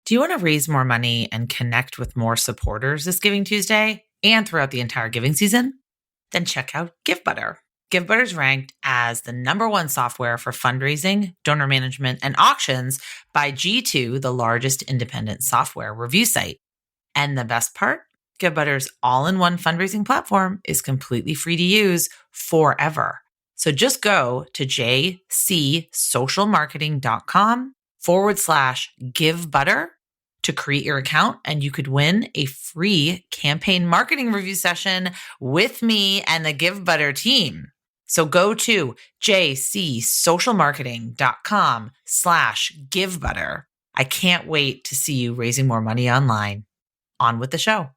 Do you want to raise more money and connect with more supporters this Giving Tuesday and throughout the entire giving season? Then check out GiveButter. GiveButter is ranked as the #1 software for fundraising, donor management, and auctions by G2, the largest independent software review site. And the best part? GiveButter's all-in-one fundraising platform is completely free to use forever. So just go to jcsocialmarketing.com/GiveButter to create your account, and you could win a free campaign marketing review session with me and the GiveButter team. So go to jcsocialmarketing.com/GiveButter. I can't wait to see you raising more money online. On with the show.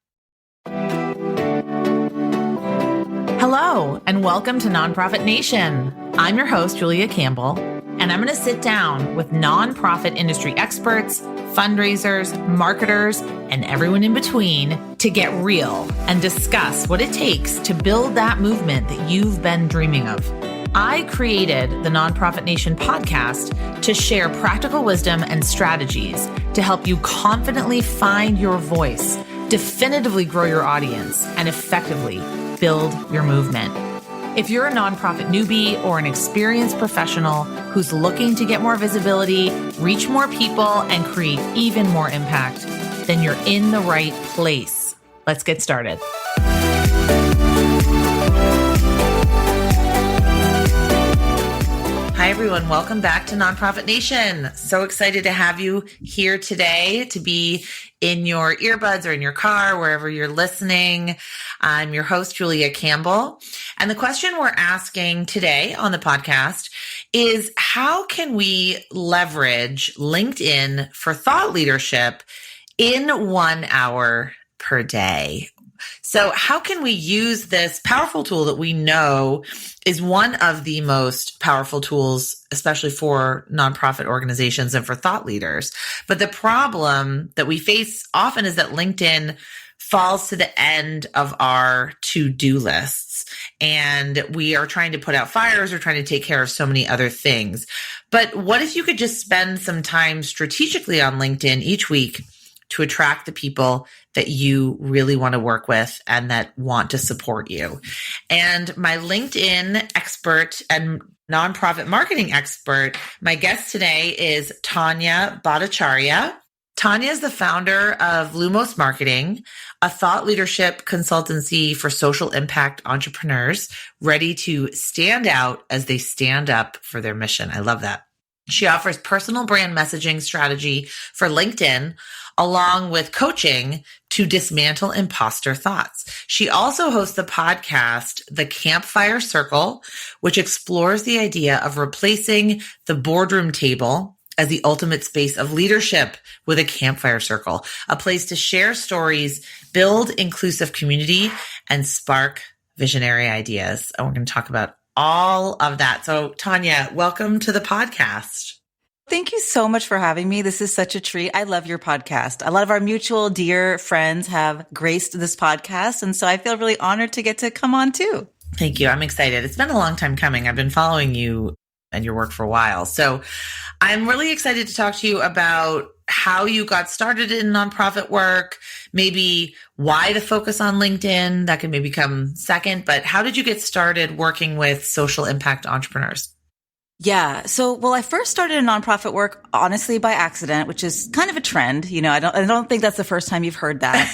Hello, and welcome to Nonprofit Nation. I'm your host, Julia Campbell, and I'm going to sit down with nonprofit industry experts, fundraisers, marketers, and everyone in between to get real and discuss what it takes to build that movement that you've been dreaming of. I created the Nonprofit Nation podcast to share practical wisdom and strategies to help you confidently find your voice, definitively grow your audience, and effectively build your movement. If you're a nonprofit newbie or an experienced professional who's looking to get more visibility, reach more people, and create even more impact, then you're in the right place. Let's get started. Hi, everyone. Welcome back to Nonprofit Nation. So excited to have you here today, to be in your earbuds or in your car, wherever you're listening. I'm your host, Julia Campbell. And the question we're asking today on the podcast is, how can we leverage LinkedIn for thought leadership in 1 hour per day? So how can we use this powerful tool that we know is one of the most powerful tools, especially for nonprofit organizations and for thought leaders? But the problem that we face often is that LinkedIn falls to the end of our to-do lists, and we are trying to put out fires or trying to take care of so many other things. But what if you could just spend some time strategically on LinkedIn each week to attract the people that you really want to work with and that want to support you? And my LinkedIn expert and nonprofit marketing expert, my guest today is Tania Bhattacharyya. Tania is the founder of Lumos Marketing, a thought leadership consultancy for social impact entrepreneurs ready to stand out as they stand up for their mission. I love that. She offers personal brand messaging strategy for LinkedIn, along with coaching to dismantle imposter thoughts. She also hosts the podcast, The Campfire Circle, which explores the idea of replacing the boardroom table as the ultimate space of leadership with a campfire circle, a place to share stories, build inclusive community, and spark visionary ideas. And we're going to talk about all of that. So Tania, welcome to the podcast. Thank you so much for having me. This is such a treat. I love your podcast. A lot of our mutual dear friends have graced this podcast, and so I feel really honored to get to come on too. Thank you. I'm excited. It's been a long time coming. I've been following you and your work for a while. So I'm really excited to talk to you about how you got started in nonprofit work, maybe why the focus on LinkedIn. That can maybe come second, but how did you get started working with social impact entrepreneurs? Yeah. So, I first started in nonprofit work, honestly, by accident, which is kind of a trend. You know, I don't think that's the first time you've heard that.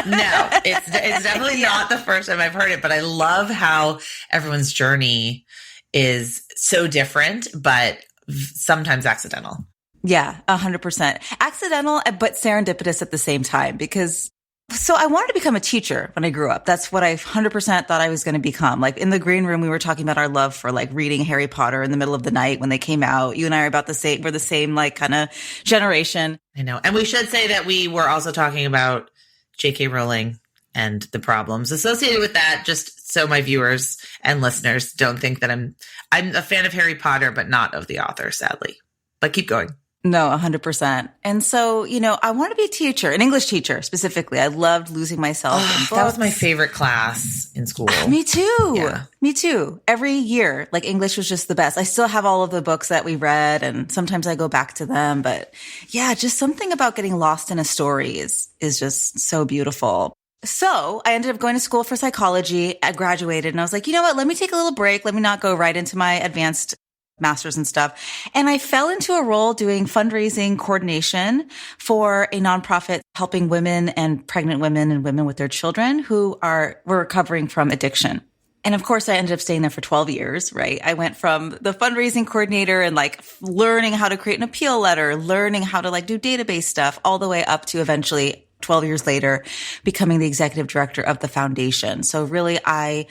No, it's definitely not the first time I've heard it, but I love how everyone's journey is so different, but sometimes accidental. Yeah, 100%. Accidental, but serendipitous at the same time, because so I wanted to become a teacher when I grew up. That's what I 100% thought I was going to become. Like in the green room, we were talking about our love for like reading Harry Potter in the middle of the night when they came out. You and I are about the same, we're the same like kind of generation. I know. And we should say that we were also talking about J.K. Rowling and the problems associated with that, just so my viewers and listeners don't think that I'm a fan of Harry Potter, but not of the author, sadly. But keep going. No, 100%. And so, I wanted to be a teacher, an English teacher specifically. I loved losing myself in books. That was my favorite class in school. Me too. Yeah. Me too. Every year, like English was just the best. I still have all of the books that we read and sometimes I go back to them. But yeah, just something about getting lost in a story is just so beautiful. So I ended up going to school for psychology. I graduated and I was like, you know what? Let me take a little break. Let me not go right into my advanced master's and stuff. And I fell into a role doing fundraising coordination for a nonprofit helping women and pregnant women and women with their children who were recovering from addiction. And of course, I ended up staying there for 12 years, right? I went from the fundraising coordinator and like learning how to create an appeal letter, learning how to like do database stuff, all the way up to eventually 12 years later, becoming the executive director of the foundation. So really, I'm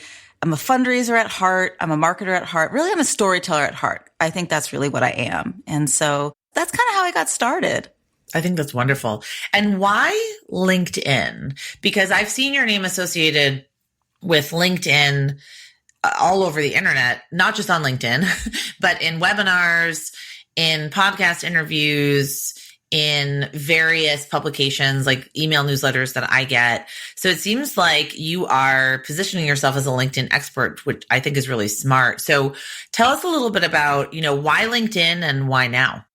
a fundraiser at heart. I'm a marketer at heart. Really, I'm a storyteller at heart. I think that's really what I am. And so that's kind of how I got started. I think that's wonderful. And why LinkedIn? Because I've seen your name associated with LinkedIn all over the internet, not just on LinkedIn, but in webinars, in podcast interviews, in various publications like email newsletters that I get. So it seems like you are positioning yourself as a LinkedIn expert, which I think is really smart. So tell us a little bit about, why LinkedIn and why now?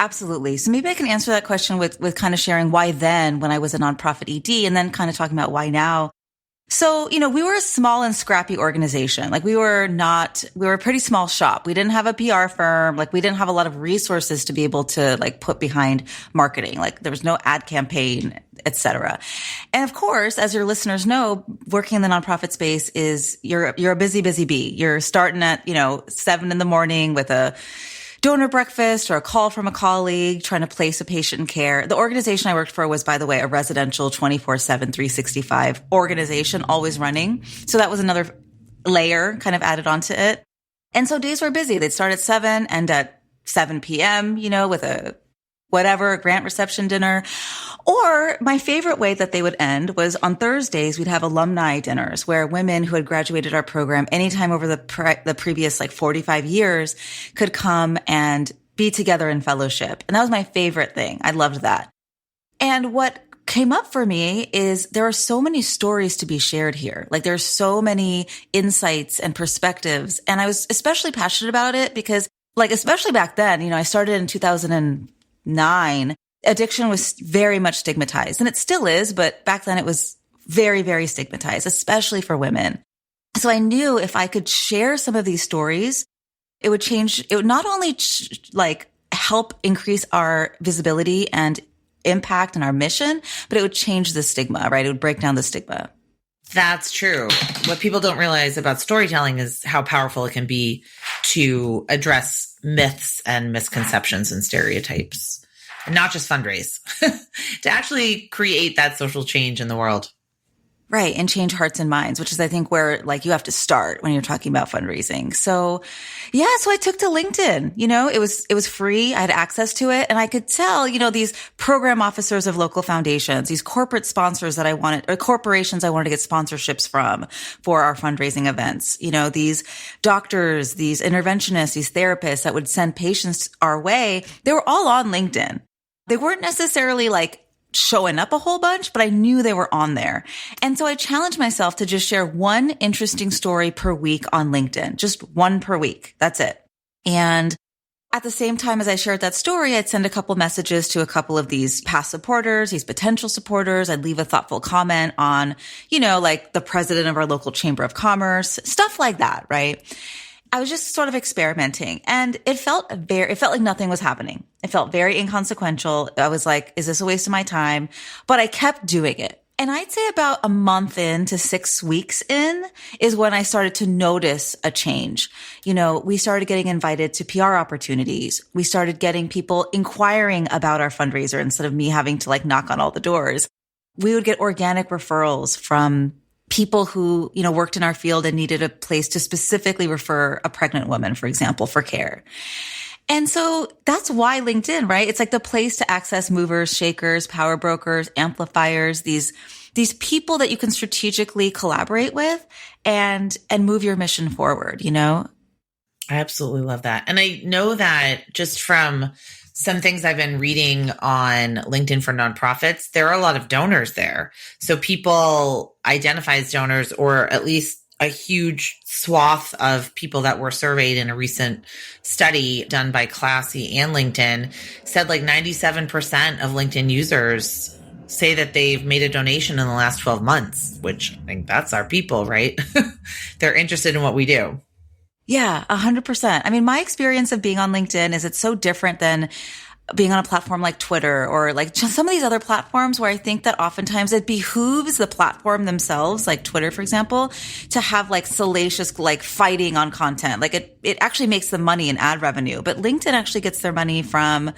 Absolutely. So maybe I can answer that question with kind of sharing why then when I was a nonprofit ED and then kind of talking about why now. So, we were a small and scrappy organization. Like we were a pretty small shop. We didn't have a PR firm. Like we didn't have a lot of resources to be able to like put behind marketing. Like there was no ad campaign, et cetera. And of course, as your listeners know, working in the nonprofit space is you're a busy bee. You're starting at, 7 a.m. with a donor breakfast or a call from a colleague trying to place a patient in care. The organization I worked for was, by the way, a residential 24/7, 365 organization, always running. So that was another layer kind of added onto it. And so days were busy. They'd start at 7 and at 7 p.m., with a grant reception dinner. Or my favorite way that they would end was on Thursdays, we'd have alumni dinners where women who had graduated our program anytime over the previous 45 years could come and be together in fellowship. And that was my favorite thing. I loved that. And what came up for me is there are so many stories to be shared here. Like there's so many insights and perspectives. And I was especially passionate about it because especially back then, I started in 2009, addiction was very much stigmatized and it still is, but back then it was very, very stigmatized, especially for women. So I knew if I could share some of these stories, it would not only help increase our visibility and impact and our mission, but it would change the stigma, right? It would break down the stigma. That's true. What people don't realize about storytelling is how powerful it can be to address myths and misconceptions and stereotypes. And not just fundraise, to actually create that social change in the world. Right. And change hearts and minds, which is, I think, where you have to start when you're talking about fundraising. So so I took to LinkedIn, it was free. I had access to it and I could tell, these program officers of local foundations, these corporate sponsors that corporations I wanted to get sponsorships from for our fundraising events, these doctors, these interventionists, these therapists that would send patients our way. They were all on LinkedIn. They weren't necessarily showing up a whole bunch, but I knew they were on there. And so I challenged myself to just share one interesting story per week on LinkedIn, just one per week. That's it. And at the same time as I shared that story, I'd send a couple messages to a couple of these past supporters, these potential supporters. I'd leave a thoughtful comment on, the president of our local chamber of commerce, stuff like that, right? I was just sort of experimenting and it felt like nothing was happening. It felt very inconsequential. I was like, is this a waste of my time? But I kept doing it. And I'd say about a month in to 6 weeks in is when I started to notice a change. We started getting invited to PR opportunities. We started getting people inquiring about our fundraiser instead of me having to knock on all the doors. We would get organic referrals from people who, worked in our field and needed a place to specifically refer a pregnant woman, for example, for care. And so that's why LinkedIn, right? It's the place to access movers, shakers, power brokers, amplifiers, these people that you can strategically collaborate with and move your mission forward, I absolutely love that. And I know that just from some things I've been reading on LinkedIn for nonprofits, there are a lot of donors there. So people identify as donors, or at least a huge swath of people that were surveyed in a recent study done by Classy and LinkedIn said like 97% of LinkedIn users say that they've made a donation in the last 12 months, which I think that's our people, right? They're interested in what we do. Yeah, 100%. I mean, my experience of being on LinkedIn is it's so different than being on a platform like Twitter or like just some of these other platforms where I think that oftentimes it behooves the platform themselves, like Twitter, for example, to have like salacious, like fighting on content. Like it actually makes them money in ad revenue, but LinkedIn actually gets their money from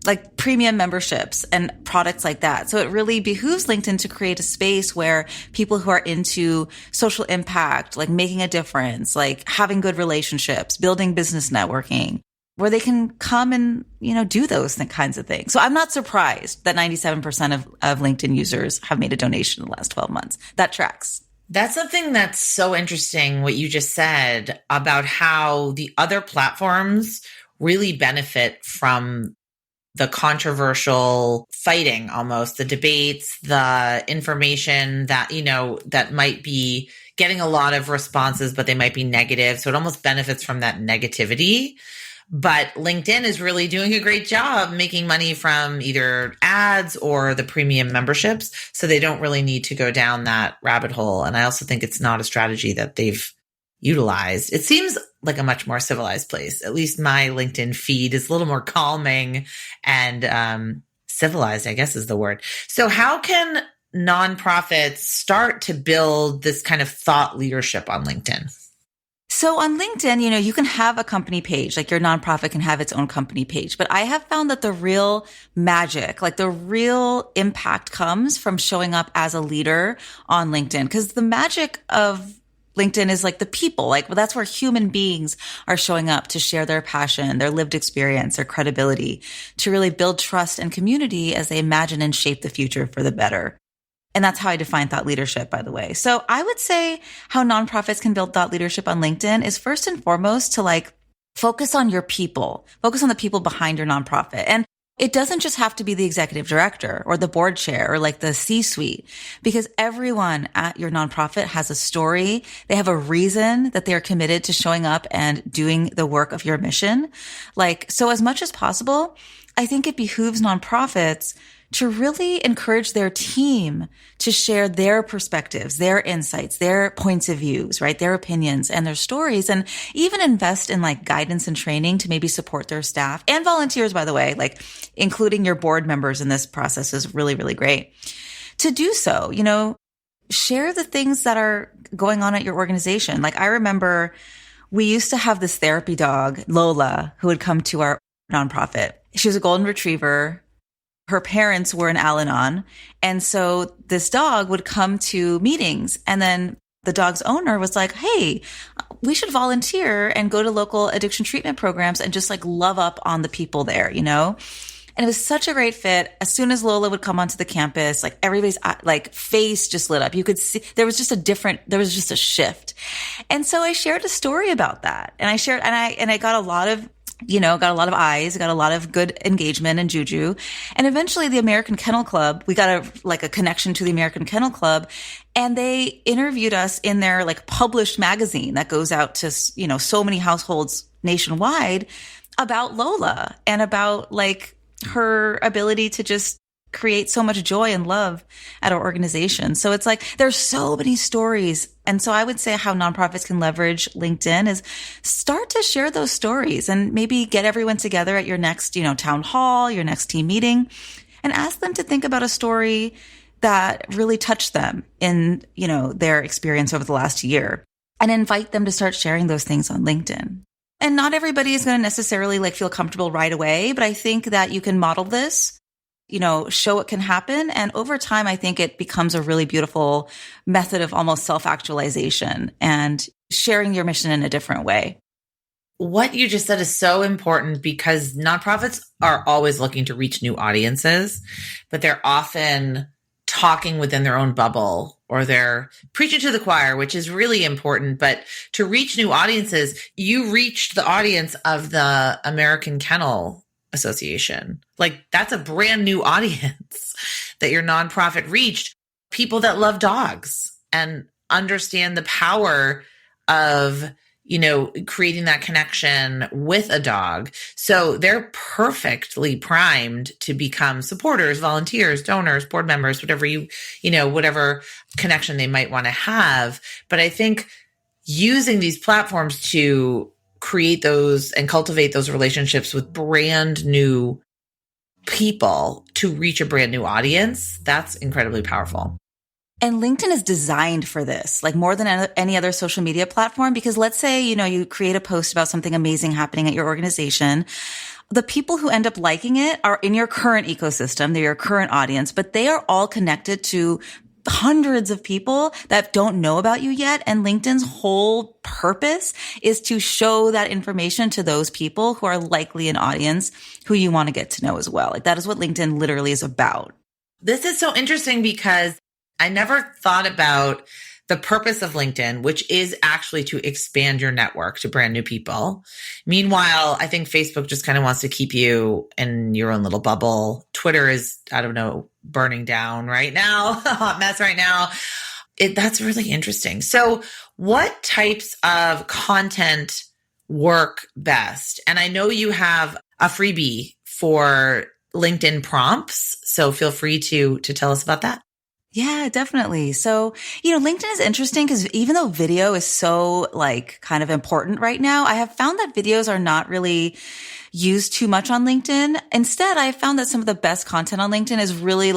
like premium memberships and products like that. So it really behooves LinkedIn to create a space where people who are into social impact, like making a difference, like having good relationships, building business networking, where they can come and, do those kinds of things. So I'm not surprised that 97% of LinkedIn users have made a donation in the last 12 months. That tracks. That's something that's so interesting, what you just said about how the other platforms really benefit from the controversial fighting, almost the debates, the information that, that might be getting a lot of responses, but they might be negative. So it almost benefits from that negativity. But LinkedIn is really doing a great job making money from either ads or the premium memberships. So they don't really need to go down that rabbit hole. And I also think it's not a strategy that they've utilized. It seems like a much more civilized place. At least my LinkedIn feed is a little more calming and civilized, I guess is the word. So how can nonprofits start to build this kind of thought leadership on LinkedIn? So on LinkedIn, you can have a company page, like your nonprofit can have its own company page. But I have found that the real magic, like the real impact comes from showing up as a leader on LinkedIn. Because the magic of LinkedIn is like the people, that's where human beings are showing up to share their passion, their lived experience, their credibility, to really build trust and community as they imagine and shape the future for the better. And that's how I define thought leadership, by the way. So I would say how nonprofits can build thought leadership on LinkedIn is first and foremost to focus on your people, focus on the people behind your nonprofit. And it doesn't just have to be the executive director or the board chair or the C-suite, because everyone at your nonprofit has a story. They have a reason that they're committed to showing up and doing the work of your mission. So as much as possible, I think it behooves nonprofits to really encourage their team to share their perspectives, their insights, their points of views, right? Their opinions and their stories, and even invest in guidance and training to maybe support their staff and volunteers, by the way, including your board members in this process is really, really great. To do so, share the things that are going on at your organization. I remember we used to have this therapy dog, Lola, who would come to our nonprofit. She was a golden retriever. Her parents were in Al-Anon. And so this dog would come to meetings, and then the dog's owner was like, hey, we should volunteer and go to local addiction treatment programs and just love up on the people there, And it was such a great fit. As soon as Lola would come onto the campus, everybody's face just lit up. You could see there was just a shift. And so I shared a story about that. And I got a lot of eyes, got a lot of good engagement and juju. And eventually the American Kennel Club, we got a connection to the American Kennel Club, and they interviewed us in their published magazine that goes out to, so many households nationwide about Lola and about her ability to just create so much joy and love at our organization. So it's there's so many stories. And so I would say how nonprofits can leverage LinkedIn is start to share those stories and maybe get everyone together at your next, town hall, your next team meeting, and ask them to think about a story that really touched them in, their experience over the last year, and invite them to start sharing those things on LinkedIn. And not everybody is going to necessarily feel comfortable right away, but I think that you can model this, show it can happen. And over time, I think it becomes a really beautiful method of almost self-actualization and sharing your mission in a different way. What you just said is so important, because nonprofits are always looking to reach new audiences, but they're often talking within their own bubble, or they're preaching to the choir, which is really important. But to reach new audiences, you reached the audience of the American Kennel association. Like that's a brand new audience that your nonprofit reached, people that love dogs and understand the power of, creating that connection with a dog. So they're perfectly primed to become supporters, volunteers, donors, board members, whatever connection they might want to have. But I think using these platforms to create those and cultivate those relationships with brand new people to reach a brand new audience, that's incredibly powerful. And LinkedIn is designed for this, like more than any other social media platform, because let's say, you create a post about something amazing happening at your organization. The people who end up liking it are in your current ecosystem. They're your current audience, but they are all connected to hundreds of people that don't know about you yet. And LinkedIn's whole purpose is to show that information to those people who are likely an audience who you want to get to know as well. Like that is what LinkedIn literally is about. This is so interesting because I never thought about the purpose of LinkedIn, which is actually to expand your network to brand new people. Meanwhile, I think Facebook just kind of wants to keep you in your own little bubble. Twitter is, I don't know, burning down right now, a hot mess right now. That's really interesting. So what types of content work best? And I know you have a freebie for LinkedIn prompts. So feel free to tell us about that. Yeah, definitely. So, LinkedIn is interesting because even though video is so kind of important right now, I have found that videos are not really used too much on LinkedIn. Instead, I found that some of the best content on LinkedIn is really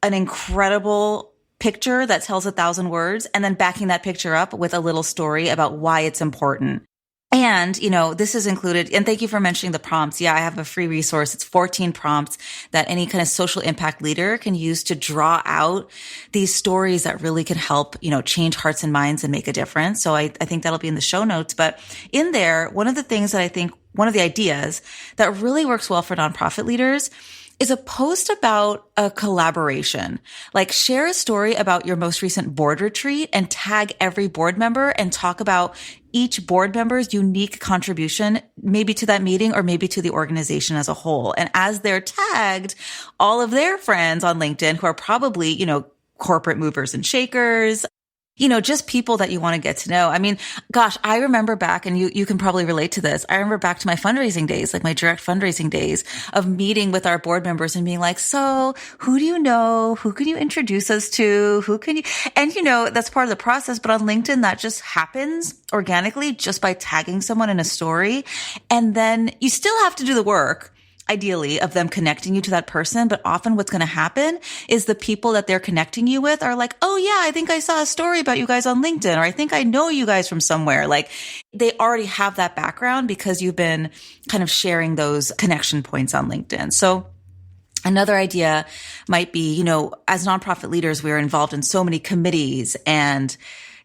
an incredible picture that tells 1,000 words and then backing that picture up with a little story about why it's important. And, this is included, and thank you for mentioning the prompts. Yeah, I have a free resource. It's 14 prompts that any kind of social impact leader can use to draw out these stories that really can help, change hearts and minds and make a difference. So I think that'll be in the show notes. But in there, one of the ideas that really works well for nonprofit leaders is a post about a collaboration. Like share a story about your most recent board retreat and tag every board member and talk about each board member's unique contribution, maybe to that meeting or maybe to the organization as a whole. And as they're tagged, all of their friends on LinkedIn who are probably, corporate movers and shakers, just people that you want to get to know. I mean, gosh, I remember back, and you can probably relate to this. I remember back to my fundraising days, like my direct fundraising days of meeting with our board members and being like, so who do you know? Who can you introduce us to? Who can you, and that's part of the process. But on LinkedIn, that just happens organically just by tagging someone in a story. And then you still have to do the work, ideally, of them connecting you to that person. But often what's going to happen is the people that they're connecting you with are like, oh yeah, I think I saw a story about you guys on LinkedIn, or I think I know you guys from somewhere. Like they already have that background because you've been kind of sharing those connection points on LinkedIn. So another idea might be, as nonprofit leaders, we're involved in so many committees and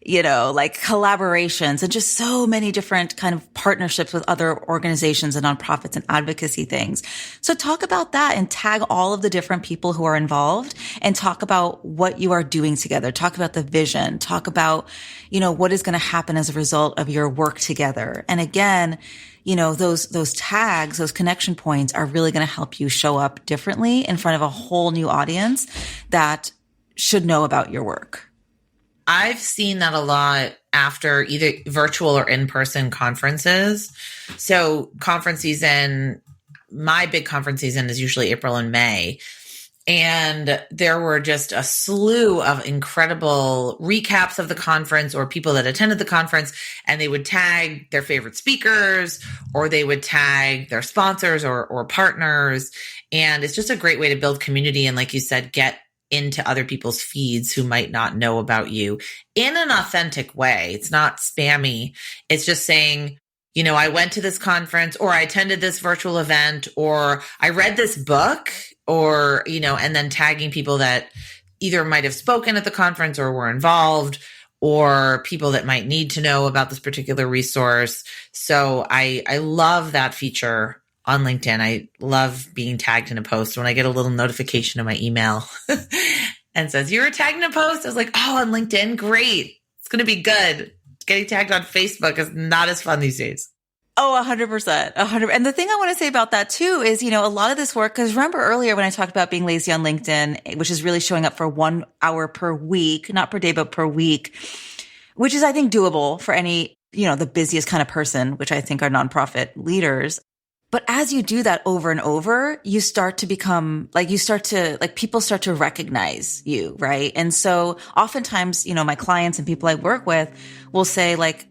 collaborations and just so many different kind of partnerships with other organizations and nonprofits and advocacy things. So talk about that and tag all of the different people who are involved and talk about what you are doing together. Talk about the vision. Talk about, what is going to happen as a result of your work together. And again, those tags, those connection points are really going to help you show up differently in front of a whole new audience that should know about your work. I've seen that a lot after either virtual or in-person conferences. So conference season, my big conference season is usually April and May. And there were just a slew of incredible recaps of the conference or people that attended the conference, and they would tag their favorite speakers or they would tag their sponsors or partners. And it's just a great way to build community. And like you said, get into other people's feeds who might not know about you in an authentic way. It's not spammy. It's just saying, I went to this conference or I attended this virtual event or I read this book or, and then tagging people that either might have spoken at the conference or were involved or people that might need to know about this particular resource. So I love that feature on LinkedIn. I love being tagged in a post. When I get a little notification in my email and says, you were tagged in a post, I was like, oh, on LinkedIn, great. It's going to be good. Getting tagged on Facebook is not as fun these days. Oh, 100%. 100. And the thing I want to say about that too is, a lot of this work, because remember earlier when I talked about being lazy on LinkedIn, which is really showing up for 1 hour per week, not per day, but per week, which is, I think, doable for any, the busiest kind of person, which I think are nonprofit leaders. But as you do that over and over, you start to become people start to recognize you, right? And so oftentimes, my clients and people I work with will say like,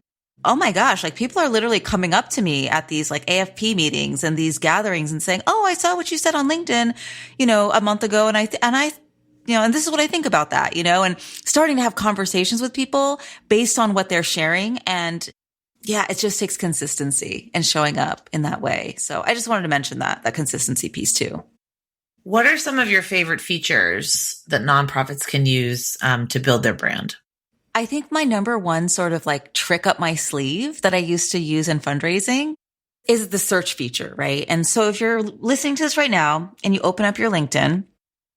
oh my gosh, like people are literally coming up to me at these like AFP meetings and these gatherings and saying, oh, I saw what you said on LinkedIn, a month ago. And and this is what I think about that, and starting to have conversations with people based on what they're sharing. And yeah, it just takes consistency and showing up in that way. So I just wanted to mention that consistency piece too. What are some of your favorite features that nonprofits can use to build their brand? I think my number one sort of like trick up my sleeve that I used to use in fundraising is the search feature, right? And so if you're listening to this right now and you open up your LinkedIn,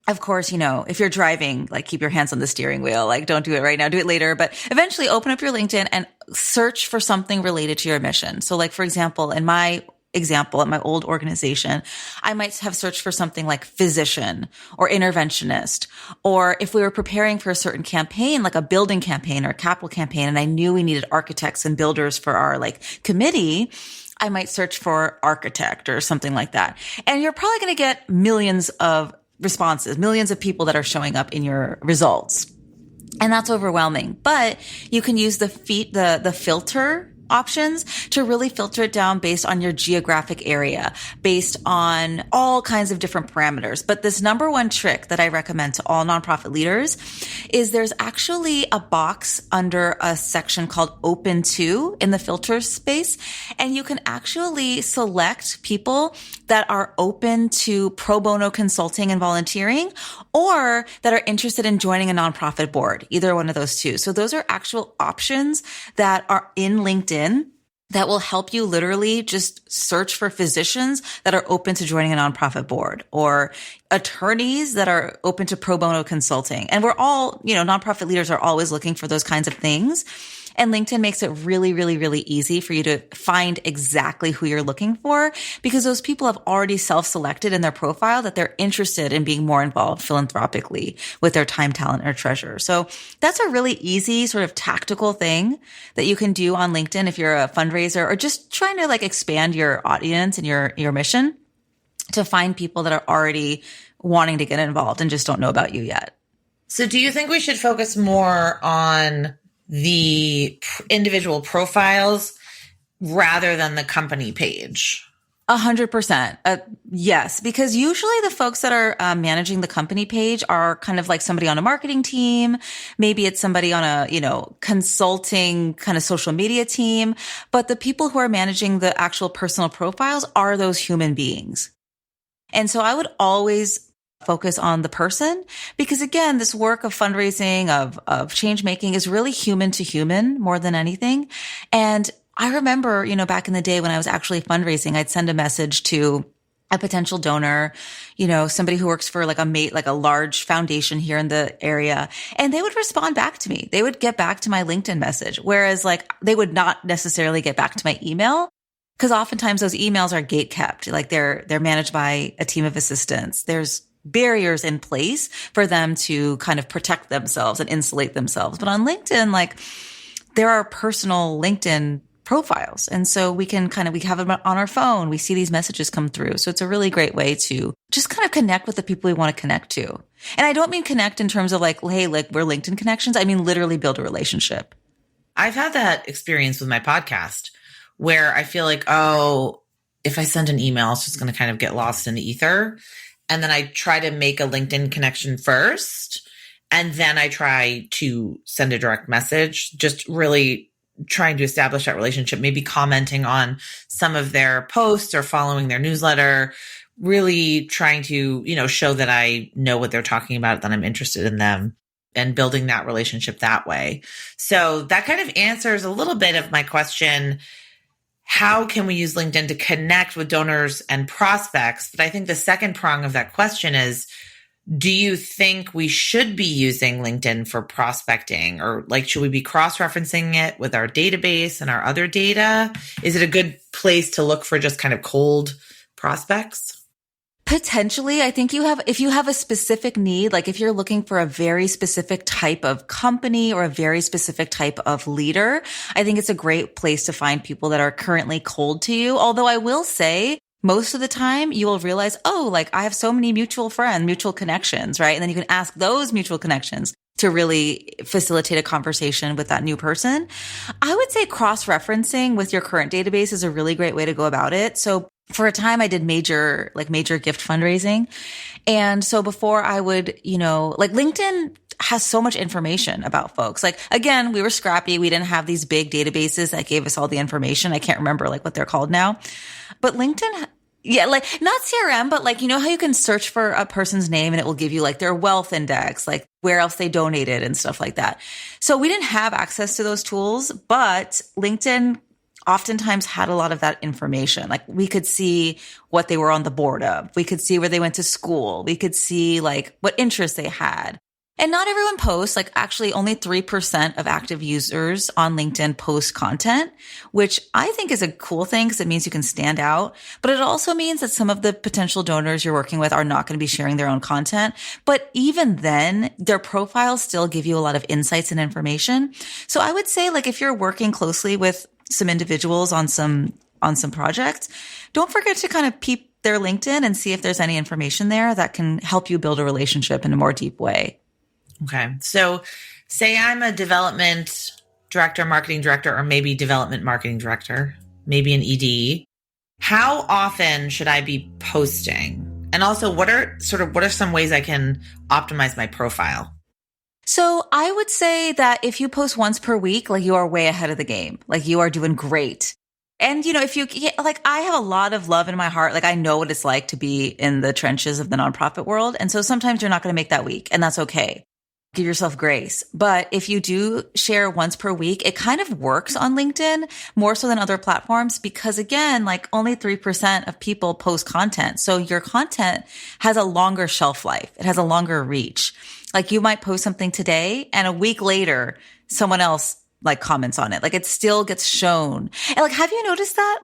of course, if you're driving, like keep your hands on the steering wheel, like don't do it right now, do it later, but eventually open up your LinkedIn and search for something related to your mission. So like, for example, in my example at my old organization, I might have searched for something like physician or interventionist, or if we were preparing for a certain campaign, like a building campaign or a capital campaign, and I knew we needed architects and builders for our like committee, I might search for architect or something like that. And you're probably going to get millions of responses, millions of people that are showing up in your results. And that's overwhelming, but you can use the filter options to really filter it down based on your geographic area, based on all kinds of different parameters. But this number one trick that I recommend to all nonprofit leaders is there's actually a box under a section called Open To in the filter space. And you can actually select people that are open to pro bono consulting and volunteering, or that are interested in joining a nonprofit board, either one of those two. So those are actual options that are in LinkedIn that will help you literally just search for physicians that are open to joining a nonprofit board, or attorneys that are open to pro bono consulting. And we're all, nonprofit leaders are always looking for those kinds of things. And LinkedIn makes it really, really, really easy for you to find exactly who you're looking for, because those people have already self-selected in their profile that they're interested in being more involved philanthropically with their time, talent, or treasure. So that's a really easy sort of tactical thing that you can do on LinkedIn if you're a fundraiser or just trying to like expand your audience and your mission, to find people that are already wanting to get involved and just don't know about you yet. So do you think we should focus more on the individual profiles rather than the company page? 100%. Yes, because usually the folks that are managing the company page are kind of like somebody on a marketing team. Maybe it's somebody on a, consulting kind of social media team. But the people who are managing the actual personal profiles are those human beings. And so I would always focus on the person, because again, this work of fundraising, of change making is really human to human more than anything. And I remember, back in the day when I was actually fundraising, I'd send a message to a potential donor, somebody who works for like a large foundation here in the area, and they would respond back to me. They would get back to my LinkedIn message, whereas like they would not necessarily get back to my email, because oftentimes those emails are gate kept. Like they're managed by a team of assistants. There's barriers in place for them to kind of protect themselves and insulate themselves. But on LinkedIn, like there are personal LinkedIn profiles. And so we have them on our phone. We see these messages come through. So it's a really great way to just kind of connect with the people we want to connect to. And I don't mean connect in terms of like, hey, like we're LinkedIn connections. I mean, literally build a relationship. I've had that experience with my podcast where I feel like, oh, if I send an email, it's just going to kind of get lost in the ether. And then I try to make a LinkedIn connection first. And then I try to send a direct message, just really trying to establish that relationship, maybe commenting on some of their posts or following their newsletter, really trying to, show that I know what they're talking about, that I'm interested in them, and building that relationship that way. So that kind of answers a little bit of my question. How can we use LinkedIn to connect with donors and prospects? But I think the second prong of that question is, Do you think we should be using LinkedIn for prospecting, or like, should we be cross-referencing it with our database and our other data? Is it a good place to look for just kind of cold prospects? Potentially, I think if you have a specific need, like if you're looking for a very specific type of company or a very specific type of leader, I think it's a great place to find people that are currently cold to you. Although I will say, most of the time you will realize, oh, like I have so many mutual friends, mutual connections, right? And then you can ask those mutual connections to really facilitate a conversation with that new person. I would say cross-referencing with your current database is a really great way to go about it. So for a time I did major gift fundraising. And so before I would, like LinkedIn has so much information about folks. Like, again, we were scrappy. We didn't have these big databases that gave us all the information. I can't remember like what they're called now, but LinkedIn, yeah, like not CRM, but like, how you can search for a person's name and it will give you like their wealth index, like where else they donated and stuff like that. So we didn't have access to those tools, but LinkedIn oftentimes had a lot of that information. Like we could see what they were on the board of. We could see where they went to school. We could see like what interests they had. And not everyone posts, like actually only 3% of active users on LinkedIn post content, which I think is a cool thing because it means you can stand out. But it also means that some of the potential donors you're working with are not going to be sharing their own content. But even then, their profiles still give you a lot of insights and information. So I would say like if you're working closely with some individuals on some projects, don't forget to kind of peep their LinkedIn and see if there's any information there that can help you build a relationship in a more deep way. Okay. So say I'm a development director, marketing director, or maybe development marketing director, maybe an ED. How often should I be posting? And also what are some ways I can optimize my profile? So I would say that if you post once per week, like you are way ahead of the game. Like you are doing great. And, like I have a lot of love in my heart. Like I know what it's like to be in the trenches of the nonprofit world. And so sometimes you're not going to make that week, and that's okay. Give yourself grace. But if you do share once per week, it kind of works on LinkedIn more so than other platforms because again, like only 3% of people post content. So your content has a longer shelf life. It has a longer reach. Like you might post something today and a week later, someone else like comments on it. Like it still gets shown. And like, have you noticed that?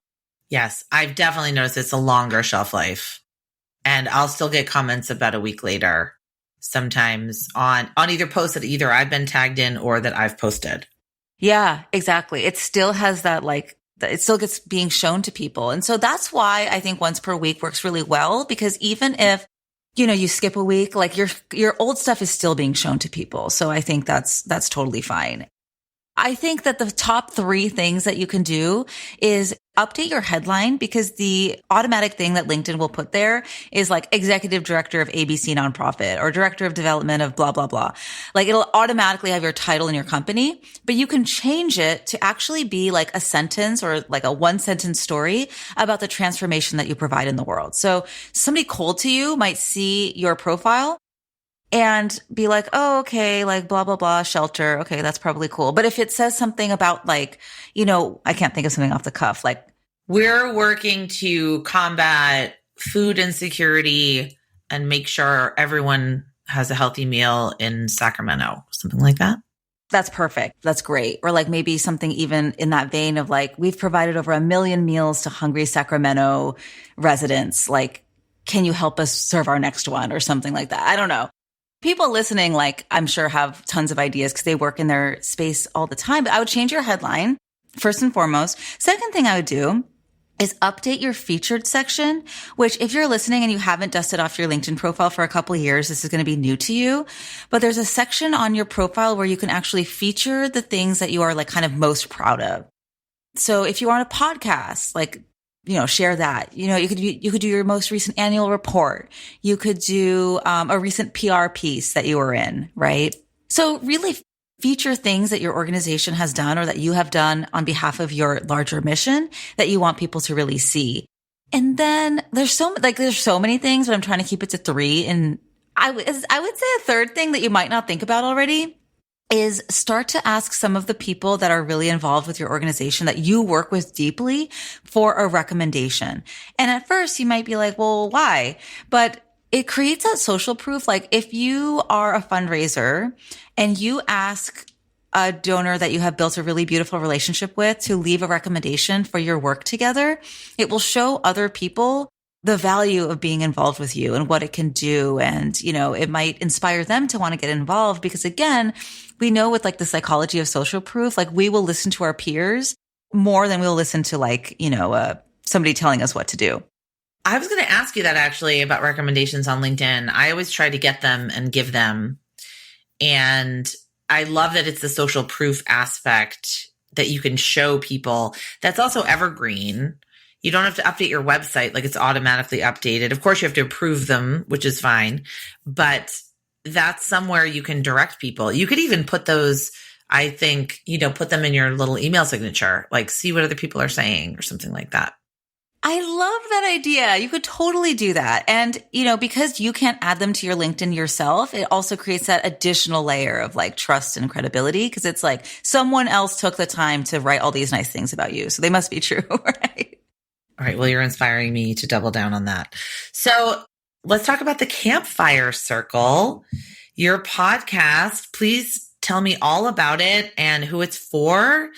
Yes, I've definitely noticed it's a longer shelf life, and I'll still get comments about a week later. Sometimes on either posts that either I've been tagged in or that I've posted. Yeah, exactly. It still has that it still gets being shown to people. And so that's why I think once per week works really well, because even if, you skip a week, like your old stuff is still being shown to people. So I think that's totally fine. I think that the top 3 things that you can do is update your headline, because the automatic thing that LinkedIn will put there is like executive director of ABC nonprofit or director of development of blah, blah, blah. Like it'll automatically have your title in your company, but you can change it to actually be like a sentence or like a 1-sentence story about the transformation that you provide in the world. So somebody cold to you might see your profile and be like, oh, okay, like blah, blah, blah, shelter. Okay, that's probably cool. But if it says something about like, I can't think of something off the cuff, like we're working to combat food insecurity and make sure everyone has a healthy meal in Sacramento, something like that. That's perfect. That's great. Or like maybe something even in that vein of like, we've provided over 1 million meals to hungry Sacramento residents. Like, can you help us serve our next one or something like that? I don't know. People listening, like I'm sure have tons of ideas because they work in their space all the time, but I would change your headline first and foremost. Second thing I would do is update your featured section, which if you're listening and you haven't dusted off your LinkedIn profile for a couple of years, this is going to be new to you, but there's a section on your profile where you can actually feature the things that you are like kind of most proud of. So if you are on a podcast, like, share that. You could do your most recent annual report. You could do a recent PR piece that you were in, right? So really feature things that your organization has done or that you have done on behalf of your larger mission that you want people to really see. And then there's so many things, but I'm trying to keep it to 3. And I would say a third thing that you might not think about already is start to ask some of the people that are really involved with your organization that you work with deeply for a recommendation. And at first you might be like, well, why? But it creates that social proof. Like if you are a fundraiser and you ask a donor that you have built a really beautiful relationship with to leave a recommendation for your work together, it will show other people the value of being involved with you and what it can do. And, it might inspire them to want to get involved because again, we know with like the psychology of social proof, like we will listen to our peers more than we'll listen to like, somebody telling us what to do. I was going to ask you that actually about recommendations on LinkedIn. I always try to get them and give them. And I love that it's the social proof aspect that you can show people. That's also evergreen. You don't have to update your website. Like it's automatically updated. Of course, you have to approve them, which is fine. But that's somewhere you can direct people. You could even put those, I think, put them in your little email signature, like see what other people are saying or something like that. I love that idea. You could totally do that. And, because you can't add them to your LinkedIn yourself, it also creates that additional layer of like trust and credibility because it's like someone else took the time to write all these nice things about you. So they must be true, right? All right. Well, you're inspiring me to double down on that. So let's talk about the Campfire Circle, your podcast. Please tell me all about it and who it's for.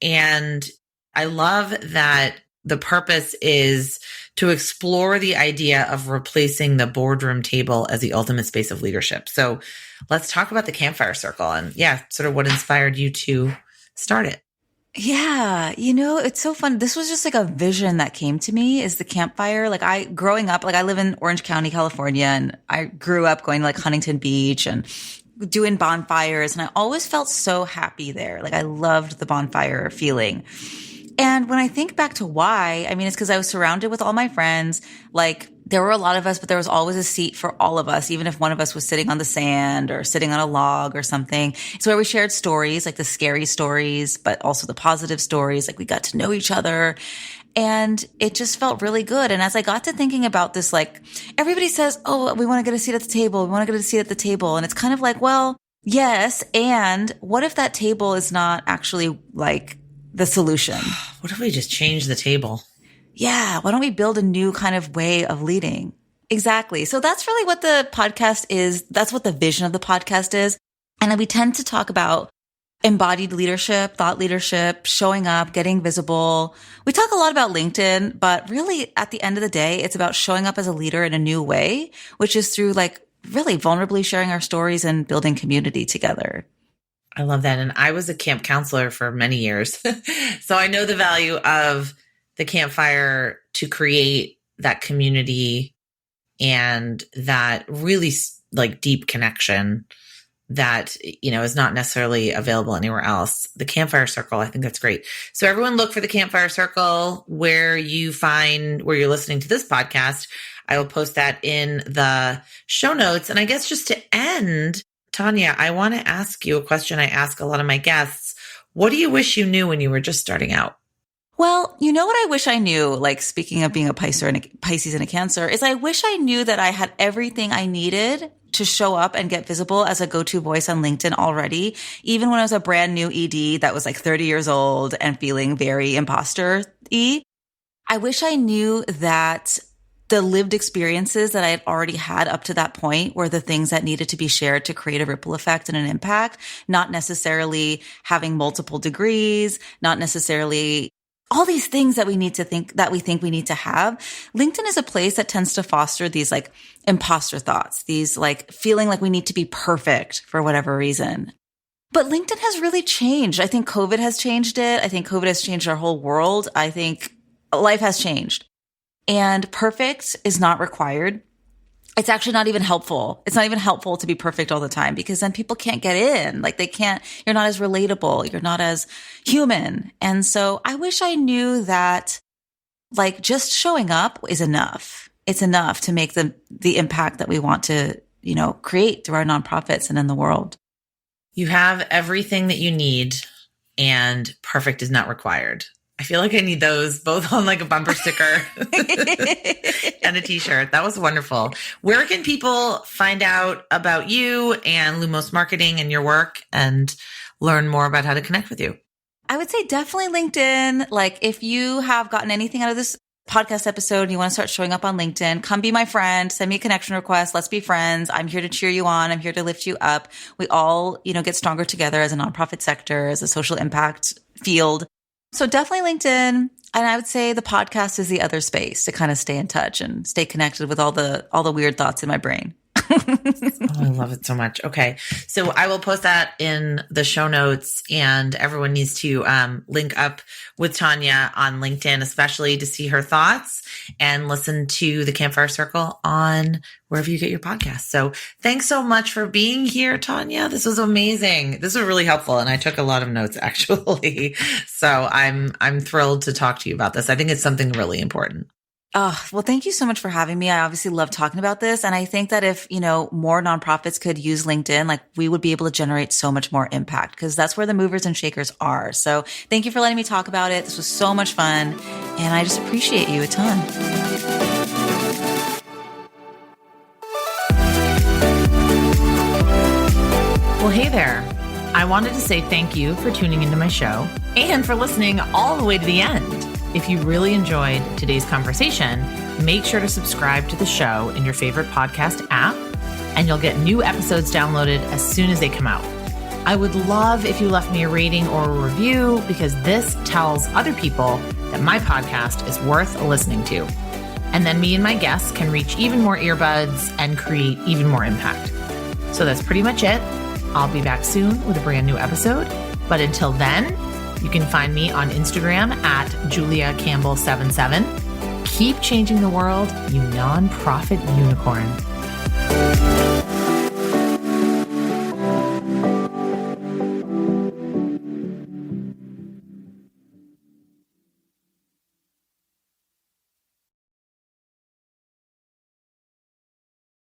And I love that the purpose is to explore the idea of replacing the boardroom table as the ultimate space of leadership. So let's talk about the Campfire Circle and sort of what inspired you to start it. Yeah. It's so fun. This was just like a vision that came to me is the campfire. Like growing up, like I live in Orange County, California, and I grew up going to like Huntington Beach and doing bonfires. And I always felt so happy there. Like I loved the bonfire feeling. And when I think back to why, it's because I was surrounded with all my friends. Like there were a lot of us, but there was always a seat for all of us, even if one of us was sitting on the sand or sitting on a log or something. It's where we shared stories, like the scary stories, but also the positive stories. Like we got to know each other and it just felt really good. And as I got to thinking about this, like everybody says, oh, we want to get a seat at the table. We want to get a seat at the table. And it's kind of like, well, yes. And what if that table is not actually like the solution? What if we just change the table? Yeah. Why don't we build a new kind of way of leading? Exactly. So that's really what the podcast is. That's what the vision of the podcast is. And we tend to talk about embodied leadership, thought leadership, showing up, getting visible. We talk a lot about LinkedIn, but really at the end of the day, it's about showing up as a leader in a new way, which is through like really vulnerably sharing our stories and building community together. I love that. And I was a camp counselor for many years. So I know the value of the campfire to create that community and that really like deep connection that, is not necessarily available anywhere else. The Campfire Circle, I think that's great. So everyone look for the Campfire Circle where you're listening to this podcast. I will post that in the show notes. And I guess just to end, Tania, I want to ask you a question I ask a lot of my guests. What do you wish you knew when you were just starting out? Well, you know what I wish I knew, like speaking of being a Pisces and a Cancer, is I wish I knew that I had everything I needed to show up and get visible as a go-to voice on LinkedIn already, even when I was a brand new ED that was like 30 years old and feeling very imposter-y. I wish I knew that the lived experiences that I had already had up to that point were the things that needed to be shared to create a ripple effect and an impact, not necessarily having multiple degrees, not necessarily all these things that we think we need to have. LinkedIn is a place that tends to foster these like imposter thoughts, these like feeling like we need to be perfect for whatever reason. But LinkedIn has really changed. I think COVID has changed it. I think COVID has changed our whole world. I think life has changed. And perfect is not required. It's actually not even helpful. It's not even helpful to be perfect all the time because then people can't get in. Like you're not as relatable. You're not as human. And so I wish I knew that like just showing up is enough. It's enough to make the impact that we want to, create through our nonprofits and in the world. You have everything that you need and perfect is not required. I feel like I need those both on like a bumper sticker and a t-shirt. That was wonderful. Where can people find out about you and Lumos Marketing and your work and learn more about how to connect with you? I would say definitely LinkedIn. Like if you have gotten anything out of this podcast episode and you want to start showing up on LinkedIn, come be my friend, send me a connection request. Let's be friends. I'm here to cheer you on. I'm here to lift you up. We all, get stronger together as a nonprofit sector, as a social impact field. So definitely LinkedIn. And I would say the podcast is the other space to kind of stay in touch and stay connected with all the weird thoughts in my brain. Oh, I love it so much. Okay. So I will post that in the show notes, and everyone needs to link up with Tania on LinkedIn, especially to see her thoughts and listen to the Campfire Circle on wherever you get your podcast. So thanks so much for being here, Tania. This was amazing. This was really helpful. And I took a lot of notes actually. So I'm thrilled to talk to you about this. I think it's something really important. Oh, well, thank you so much for having me. I obviously love talking about this. And I think that if, more nonprofits could use LinkedIn, like we would be able to generate so much more impact because that's where the movers and shakers are. So thank you for letting me talk about it. This was so much fun. And I just appreciate you a ton. Well, hey there. I wanted to say thank you for tuning into my show and for listening all the way to the end. If you really enjoyed today's conversation, make sure to subscribe to the show in your favorite podcast app, and you'll get new episodes downloaded as soon as they come out. I would love if you left me a rating or a review because this tells other people that my podcast is worth listening to. And then me and my guests can reach even more earbuds and create even more impact. So that's pretty much it. I'll be back soon with a brand new episode. But until then, you can find me on Instagram at JuliaCampbell77. Keep changing the world, you nonprofit unicorn.